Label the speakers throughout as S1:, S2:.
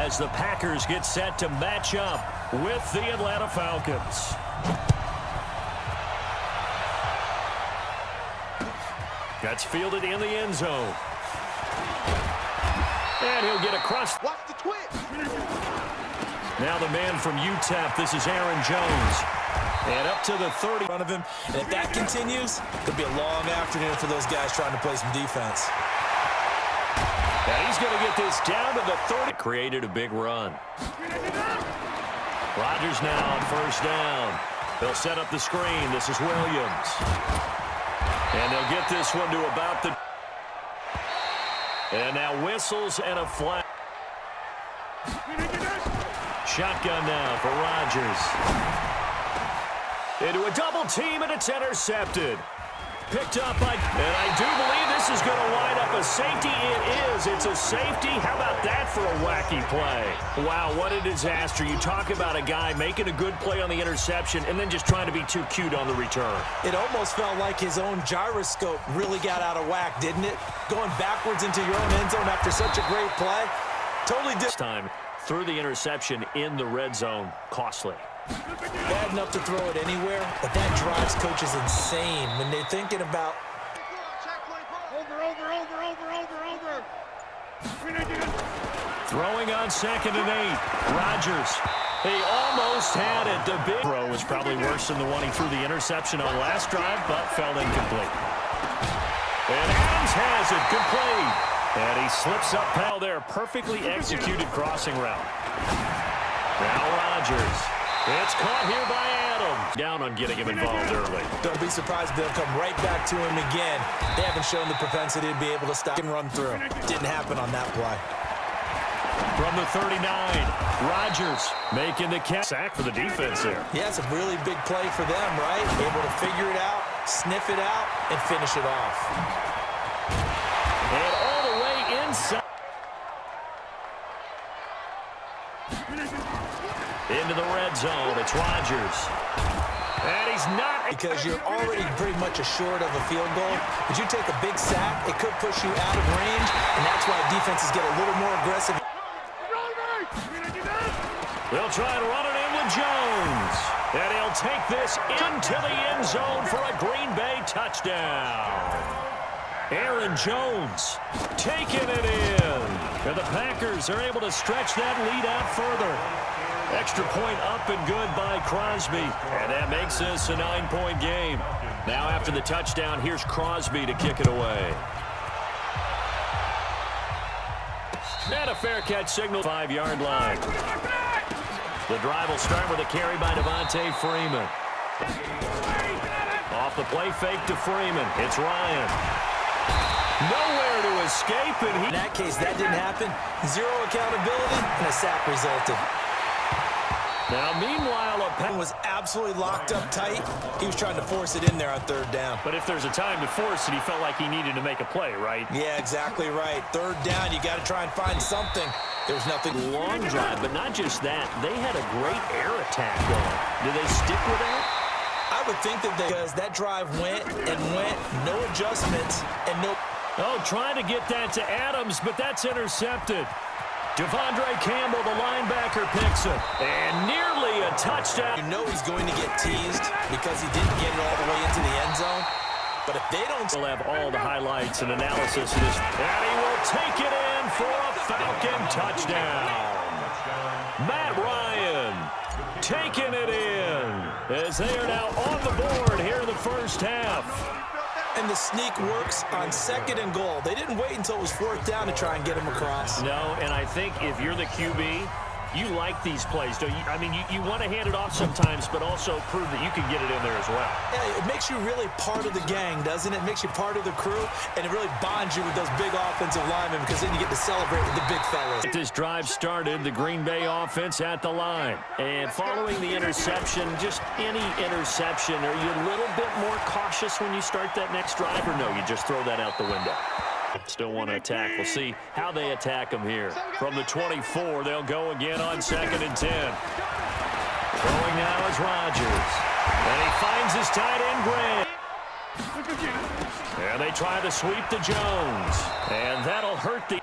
S1: as the Packers get set to match up with the Atlanta Falcons. That's fielded in the end zone. And he'll get across.
S2: Watch the twitch.
S1: Now the man from UTEP, this is Aaron Jones. And up to the 30.
S3: In front of him. And if that continues, it'll be a long afternoon for those guys trying to play some defense.
S1: And he's going to get this down to the 30. Created a big run. Rodgers now on first down. They'll set up the screen. This is Williams. And they'll get this one to about the... And now whistles and a flag. Shotgun now for Rodgers. Into a double team, and it's intercepted. Picked up by... And I do believe this is going to wind up a safety. It is. It's a safety. How about that for a wacky play? Wow, what a disaster. You talk about a guy making a good play on the interception and then just trying to be too cute on the return.
S3: It almost felt like his own gyroscope really got out of whack, didn't it? Going backwards into your own end zone after such a great play. Totally
S1: this time through the interception in the red zone. Costly.
S3: Bad enough to throw it anywhere, but that drives coaches insane when they're thinking about...
S2: Over.
S1: Throwing on 2nd and 8. Rodgers. He almost had it. The big throw was probably worse than the one he threw the interception on last drive, but fell incomplete. And Adams has it. Good play. And he slips up pal there. Perfectly executed crossing route. Now Rodgers. It's caught here by Adams. Down on getting him involved early.
S3: Don't be surprised if they'll come right back to him again. They haven't shown the propensity to be able to stop and run through. Didn't happen on that play.
S1: From the 39, Rodgers making the catch. Sack for the defense there.
S3: Yeah, it's a really big play for them, right? Able to figure it out, sniff it out, and finish it off.
S1: And all the way inside. Into the red zone. It's Rodgers. And he's not.
S3: Because you're already pretty much assured of a field goal. But you take a big sack, it could push you out of range. And that's why defenses get a little more aggressive.
S1: They'll try and run it in with Jones. And he'll take this into the end zone for a Green Bay touchdown. Aaron Jones taking it in. And the Packers are able to stretch that lead out further. Extra point up and good by Crosby. And that makes this a 9-point game. Now after the touchdown, here's Crosby to kick it away. And a fair catch signal. 5-yard line. The drive will start with a carry by Devontae Freeman. Off the play fake to Freeman. It's Ryan. Nowhere to escape. And
S3: in that case, that didn't happen. Zero accountability, and a sack resulted.
S1: Now, meanwhile, a
S3: Penn was absolutely locked up tight. He was trying to force it in there on 3rd down.
S1: But if there's a time to force it, he felt like he needed to make a play, right?
S3: Yeah, exactly right. 3rd down, you got to try and find something. There was nothing.
S1: Long drive, but not just that. They had a great air attack going. Do they stick with that?
S3: I would think that because that drive went and went, no adjustments, and no...
S1: Oh, trying to get that to Adams, but that's intercepted. Devondre Campbell, the linebacker, picks it. And nearly a touchdown.
S3: You know he's going to get teased because he didn't get it all the way into the end zone. But if they don't...
S1: We'll have all the highlights and analysis of this. And he will take it in for a Falcon touchdown. Matt Ryan taking it in as they are now on the board here in the first half.
S3: And the sneak works on 2nd and goal. They didn't wait until it was 4th down to try and get him across.
S1: No, and I think if you're the QB, you like these plays, don't you? I mean, you want to hand it off sometimes, but also prove that you can get it in there as well.
S3: Yeah, it makes you really part of the gang, doesn't it? It makes you part of the crew, and it really bonds you with those big offensive linemen because then you get to celebrate with the big fellas.
S1: This drive started, the Green Bay offense at the line. And following the interception, just any interception, are you a little bit more cautious when you start that next drive, or no, you just throw that out the window? Still want to attack. We'll see how they attack them here. From the 24, they'll go again on 2nd and 10. Throwing now is Rodgers. And he finds his tight end, Grant. And they try to sweep to Jones. And that'll hurt the...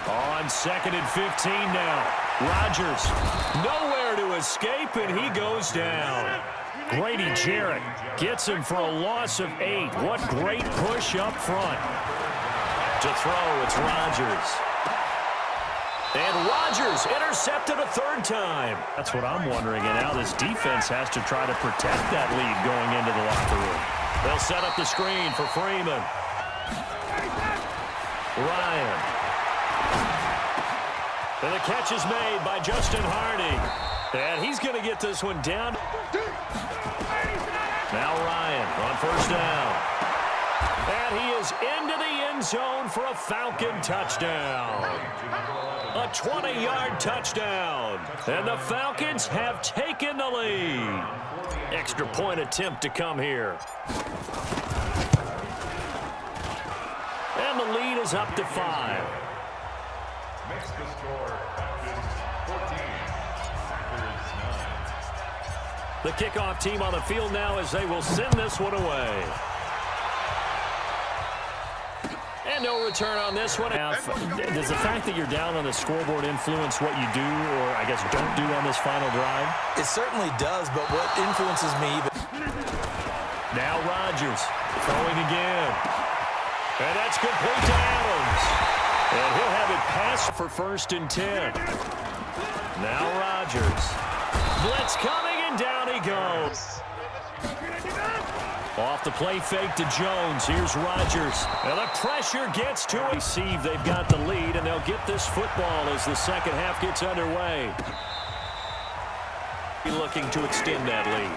S1: On 2nd and 15 now. Rodgers nowhere to escape, and he goes down. Grady Jarrett gets him for a loss of 8. What great push up front. To throw, it's Rodgers. And Rodgers intercepted a 3rd time. That's what I'm wondering, and now this defense has to try to protect that lead going into the locker room. They'll set up the screen for Freeman. Ryan. And the catch is made by Justin Hardy. And he's going to get this one down. Now Ryan on 1st down. And he is into the end zone for a Falcon touchdown. A 20-yard touchdown. And the Falcons have taken the lead. Extra point attempt to come here. And the lead is up to 5.
S2: Makes the score 14.
S1: The kickoff team on the field now as they will send this one away. And no return on this one. Now, does the fact that you're down on the scoreboard influence what you do, or I guess don't do on this final drive?
S3: It certainly does, but what influences me even...
S1: Now Rodgers throwing again. And that's complete to Adams. And he'll have it passed for 1st and 10. Now Rodgers. Blitz coming, and down he goes. Off the play fake to Jones. Here's Rodgers. And the pressure gets to it. Receive, they've got the lead, and they'll get this football as the second half gets underway. Looking to extend that lead.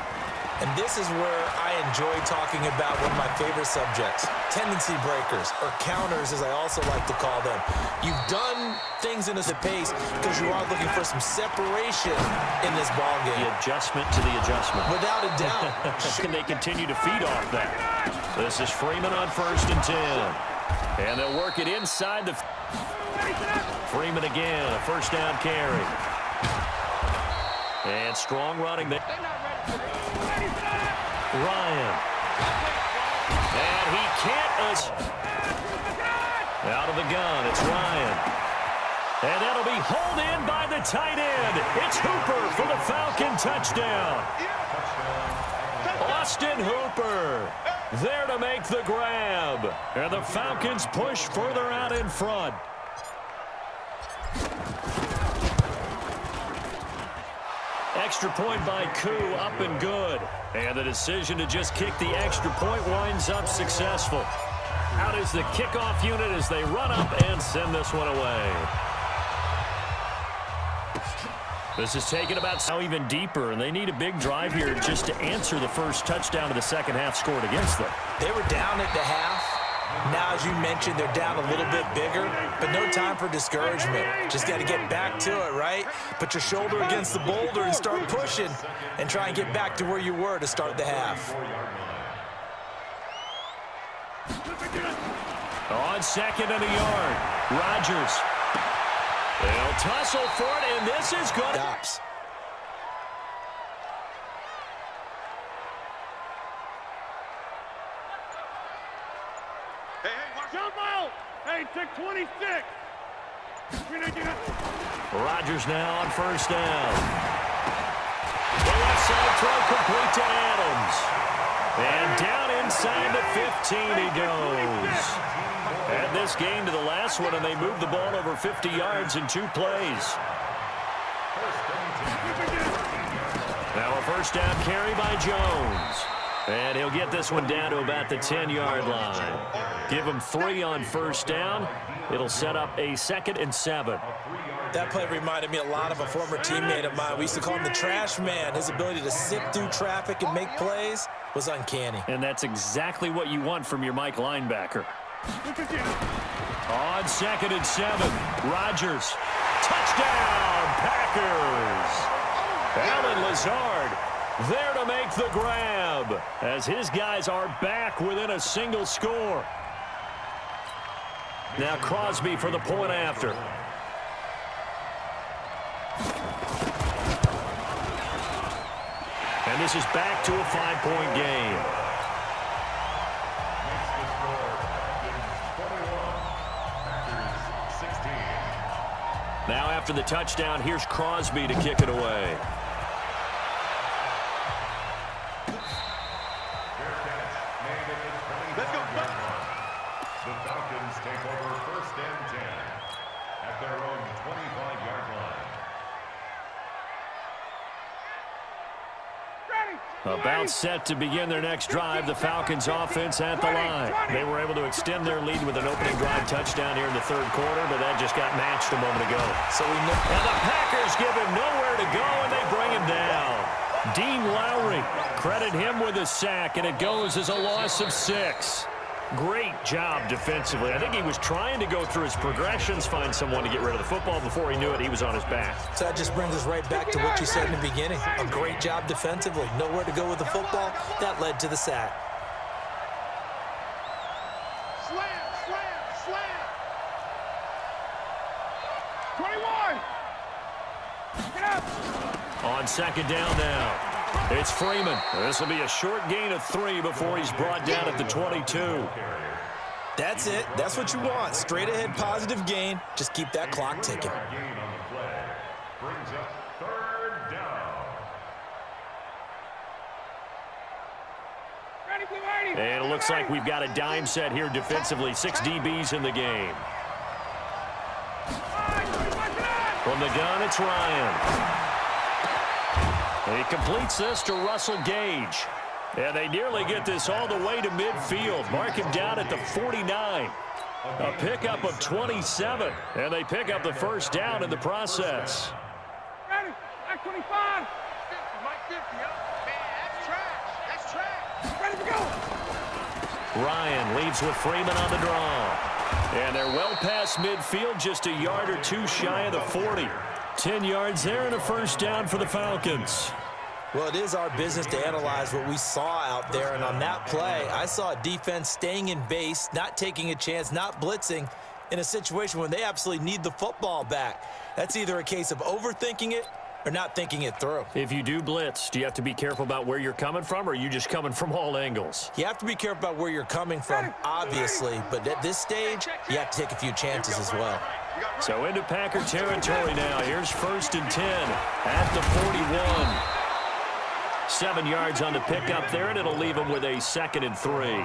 S3: And this is where I enjoy talking about one of my favorite subjects, tendency breakers, or counters as I also like to call them. You've done things in the pace because you are looking for some separation in this ballgame.
S1: The adjustment to the adjustment.
S3: Without a doubt.
S1: Can they continue to feed off that? This is Freeman on 1st and 10. And they'll work it inside the... Freeman again, a 1st down carry. And strong running there. Ryan. And he can't... Out of the gun, it's Ryan. And that'll be hauled in by the tight end. It's Hooper for the Falcon touchdown. Austin Hooper there to make the grab. And the Falcons push further out in front. Extra point by Koo, up and good. And the decision to just kick the extra point winds up successful. Out is the kickoff unit as they run up and send this one away. This is taken about now even deeper, and they need a big drive here just to answer the first touchdown of the second half scored against them.
S3: They were down at the half. Now, as you mentioned, they're down a little bit bigger, but no time for discouragement. Just got to get back to it, right? Put your shoulder against the boulder and start pushing and try and get back to where you were to start the half.
S1: On 2nd and a yard, Rodgers. They'll tussle for it, and this is good.
S3: Stops.
S4: Hey, check 26.
S1: Rodgers now on 1st down. The left side throw complete to Adams. And down inside the 15 he goes. Add this game to the last one, and they moved the ball over 50 yards in 2 plays. Now a 1st down carry by Jones. And he'll get this one down to about the 10-yard line. Give him 3 on 1st down. It'll set up a 2nd and 7.
S3: That play reminded me a lot of a former teammate of mine. We used to call him the trash man. His ability to sift through traffic and make plays was uncanny.
S1: And that's exactly what you want from your Mike linebacker. On 2nd and 7, Rodgers. Touchdown, Packers. Allen Lazard there to make the grab as his guys are back within a single score. Now Crosby for the point after. And this is back to a 5-point game. after the touchdown. Here's Crosby to kick it away.
S2: Let's go. The Falcons take over 1st and 10 at their own 25-yard line.
S1: About set to begin their next drive, the Falcons offense at the line. They were able to extend their lead with an opening drive touchdown here in the 3rd quarter, but that just got matched a moment ago. And the Packers give him nowhere to go, and they bring him down. Dean Lowry, credit him with a sack, and it goes as a loss of 6. Great job defensively. I think he was trying to go through his progressions, find someone to get rid of the football. Before he knew it, he was on his back.
S3: So that just brings us right back to what you said in the beginning. A great job defensively. Nowhere to go with the football. That led to the sack.
S4: Slam, slam, slam. 21. Get up.
S1: On 2nd down now. It's Freeman. This will be a short gain of 3 before he's brought down at the 22.
S3: That's it. That's what you want. Straight ahead positive gain. Just keep that clock ticking.
S2: Gain on the play brings up 3rd down.
S4: Ready, blue 80.
S1: And it looks like we've got a dime set here defensively. 6 DBs in the game. From the gun, it's Ryan. He completes this to Russell Gage. And they nearly get this all the way to midfield. Mark him down at the 49. A pickup of 27. And they pick up the 1st down in the process.
S4: Ready, back 25. 50, Mike 50, man, that's trash. That's trash. Ready to go.
S1: Ryan leaves with Freeman on the draw. And they're well past midfield, just a yard or 2 shy of the 40. 10 yards there and a 1st down for the Falcons.
S3: Well, it is our business to analyze what we saw out there, and on that play, I saw a defense staying in base, not taking a chance, not blitzing in a situation when they absolutely need the football back. That's either a case of overthinking it or not thinking it through.
S1: If you do blitz, do you have to be careful about where you're coming from, or are you just coming from all angles?
S3: You have to be careful about where you're coming from, obviously, but at this stage, you have to take a few chances as well.
S1: So into Packer territory now. Here's 1st and 10 at the 41. 7 yards on the pickup there, and it'll leave them with a 2nd and 3.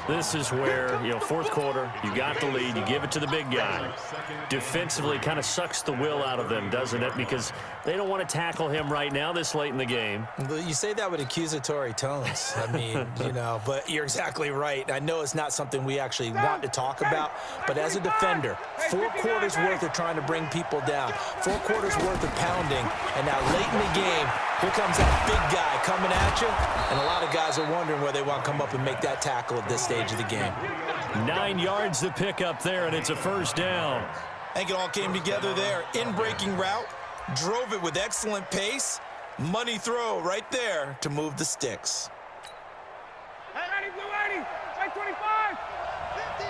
S1: This is where, 4th quarter, you got the lead, you give it to the big guy. Defensively kind of sucks the will out of them, doesn't it? Because they don't want to tackle him right now this late in the game.
S3: You say that with accusatory tones. I mean, but you're exactly right. I know it's not something we actually want to talk about, but as a defender, 4 quarters worth of trying to bring people down, 4 quarters worth of pounding, and now late in the game, here comes that big guy coming at you, and a lot of guys are wondering where they want to come up and make that tackle at this stage of the game.
S1: 9 yards to pick up there, and it's a 1st down.
S3: I think it all came together there. In-breaking route, drove it with excellent pace. Money throw right there to move the sticks.
S4: Hey, ready, blue 80. Check 25. 50.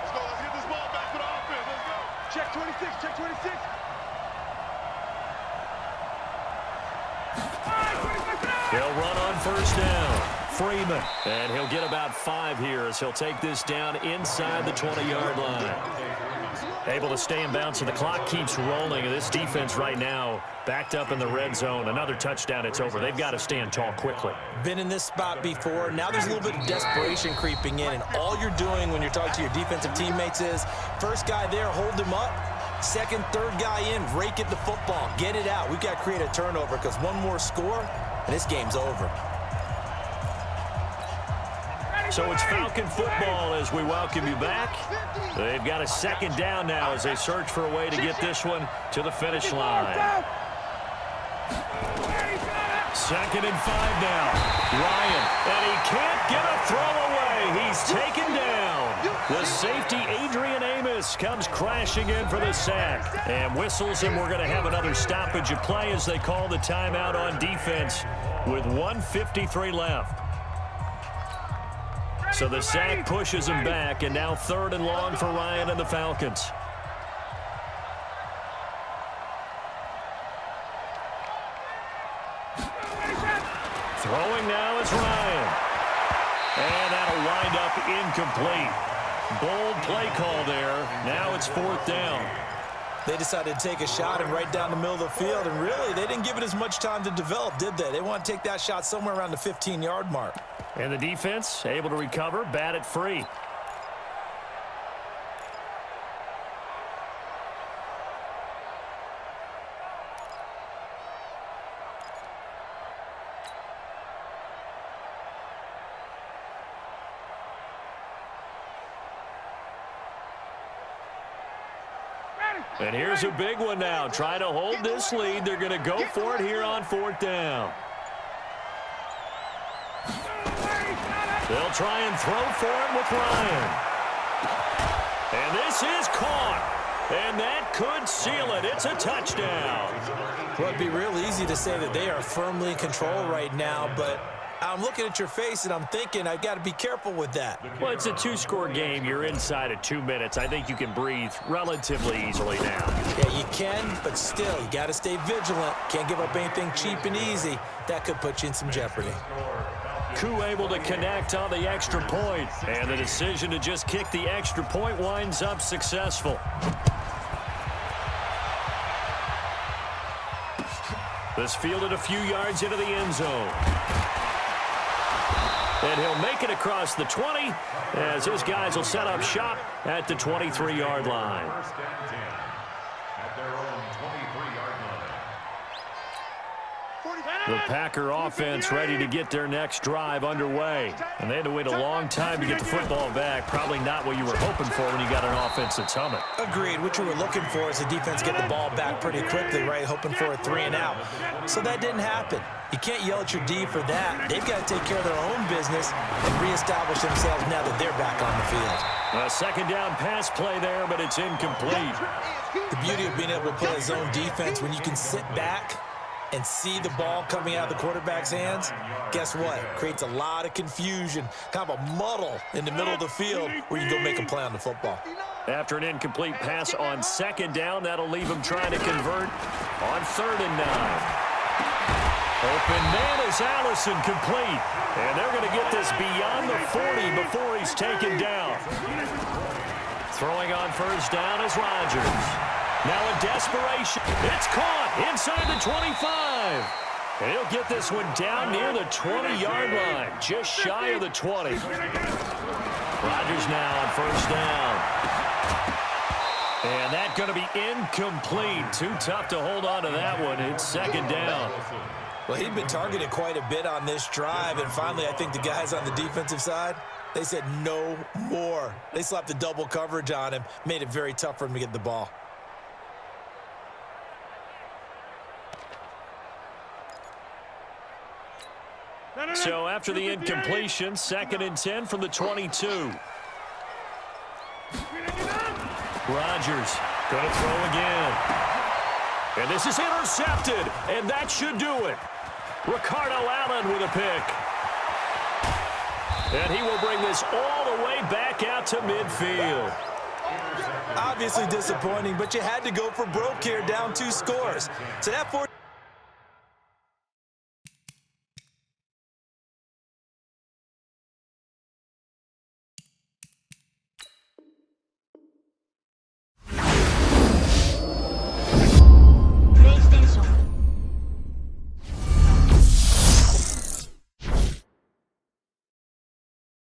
S4: Let's go. Let's get this ball back to the offense. Let's go. Check 26. Check 26.
S1: They'll run on 1st down. Freeman. And he'll get about 5 here as he'll take this down inside the 20-yard line. Able to stay in bounds, so the clock keeps rolling. And this defense right now backed up in the red zone. Another touchdown, it's over. They've got to stand tall quickly.
S3: Been in this spot before. Now there's a little bit of desperation creeping in. And all you're doing when you're talking to your defensive teammates is, first guy there, hold him up. 2nd, 3rd guy in, rake it the football. Get it out. We've got to create a turnover because one more score, and this game's over.
S1: So it's Falcon football as we welcome you back. They've got a 2nd down now as they search for a way to get this one to the finish line. 2nd and 5 now. Ryan, and he can't get a throw away. He's taken down. The safety, Adrian Amos, comes crashing in for the sack and whistles, and we're going to have another stoppage of play as they call the timeout on defense with 1:53 left. So the sack pushes him back, and now 3rd and long for Ryan and the Falcons. Throwing now is Ryan. And that'll wind up incomplete. Bold play call there. Now it's 4th down.
S3: They decided to take a shot and right down the middle of the field, and really, they didn't give it as much time to develop, did they? They want to take that shot somewhere around the 15-yard mark.
S1: And the defense able to recover, bat it free. And here's a big one now. Trying to hold this lead. They're going to go for it here on 4th down. They'll try and throw for it with Ryan. And this is caught. And that could seal it. It's a touchdown.
S3: Well, it'd be real easy to say that they are firmly in control right now, but I'm looking at your face and I'm thinking I've got to be careful with that.
S1: Well, it's a 2-score game. You're inside of 2 minutes. I think you can breathe relatively easily now.
S3: Yeah, you can, but still, you got to stay vigilant. Can't give up anything cheap and easy. That could put you in some jeopardy.
S1: Koo able to connect on the extra point, and the decision to just kick the extra point winds up successful. This fielded a few yards into the end zone. And he'll make it across the 20 as his guys will set up shop at the 23-yard line.
S2: First and 10 at their own 23-yard line.
S1: The Packer offense ready to get their next drive underway. And they had to wait a long time to get the football back. Probably not what you were hoping for when you got an offense that's humming.
S3: Agreed. What you were looking for is the defense get the ball back pretty quickly, right? Hoping for a 3-and-out. So that didn't happen. You can't yell at your D for that. They've got to take care of their own business and reestablish themselves now that they're back on the field.
S1: A second down pass play there, but it's incomplete.
S3: The beauty of being able to play a zone defense when you can sit back and see the ball coming out of the quarterback's hands, guess what? Creates a lot of confusion, kind of a muddle in the middle of the field where you can go make a play on the football.
S1: After an incomplete pass on second down, that'll leave him trying to convert on 3rd and 9. Open man is Allison, complete. And they're going to get this beyond the 40 before he's taken down. Throwing on first down is Rodgers. Now in desperation, it's caught inside the 25. And he'll get this one down near the 20-yard line, just shy of the 20. Rodgers now on first down. And that's going to be incomplete. Too tough to hold on to that one. It's second down.
S3: Well, he'd been targeted quite a bit on this drive, and finally I think the guys on the defensive side, they said no more. They slapped the double coverage on him, made it very tough for him to get the ball.
S1: So after the incompletion, 2nd and 10 from the 22. Rodgers going to throw again. And this is intercepted, and that should do it. Ricardo Allen with a pick. And he will bring this all the way back out to midfield.
S3: Obviously disappointing, but you had to go for broke here, down 2 scores. So that